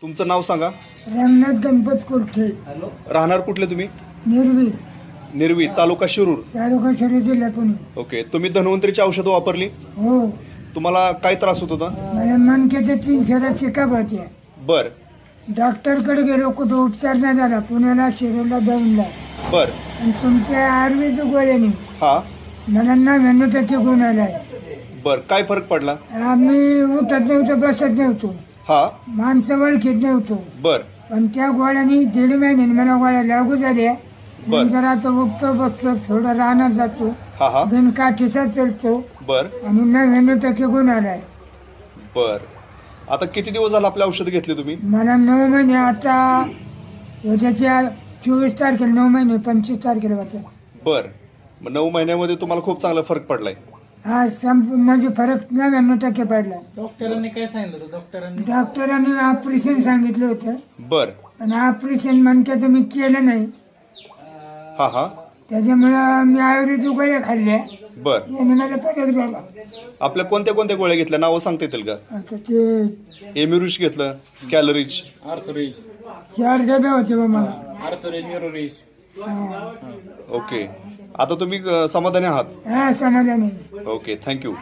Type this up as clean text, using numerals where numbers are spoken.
तुमचं नाव सांगा. रंगनाथ गणपत कुर्थे, राहणार कुठले तुम्ही? निर्वी, निर्वी, तालुका शिरूर. तालुका शिरूर, जिल्हा पुणे. ओके. तुम्ही धन्वंतरीची औषधं वापरली? हो, तुम्हाला काय त्रास होत होता? मला मणक्याच्या 3 शेरा चिकाप होत्या. बर डॉक्टरकडे गेलो, कुठं उपचार नाही झाला. पुण्याला, शिरूरला दौंडला. बर. आणि तुमच्या आयुर्वेद गोळ्याने हा. मला 99% गुण आलाय. बर. काय फरक पडला? आम्ही उठत नव्हतो, बसत नव्हतो, हा. माणसं ओळखीत नव्हतो. बर पण त्या गोळ्याने 1.5 महिन्याने मला गोळ्या लागू झाल्या. बर. नंतर आता उठतो, बसतो, थोडं राहणार जातो, हा हा. बिनकाठीचा चलतो बर आणि 99% गुण आलाय. बर. आता किती दिवस झाला आपल्या औषध घेतले तुम्ही? मला 9 महिने, आता उद्याच्या 24 तारखेला 9 महिने, 25 तारखेला होते. बर. मग 9 महिन्यामध्ये तुम्हाला खूप चांगला फरक पडलाय. हा म्हणजे फरक 99% पडला. डॉक्टरांनी काय सांगितलं होतं? डॉक्टरांनी ऑपरेशन सांगितलं होतं. बर. आणि ऑपरेशन मणक्याचं मी केलं नाही. हा हा. त्याच्यामुळं मी आयुर्वेदिक गोळ्या खाल्ल्या. बर. याने मला फरक झाला. आपल्या कोणत्या कोणत्या गोळ्या घेतल्या नावं सांगता येतील का? आता ते एम्युरिच घेतलं, कॅलरीज. आर्थोरिज, 4 डबे होते बा मला. आर्थोरिज, न्यूरोरिज. हा. ओके. आता तुम्ही समाधानी आहात? हा, समाधानी. ओके. थँक्यू.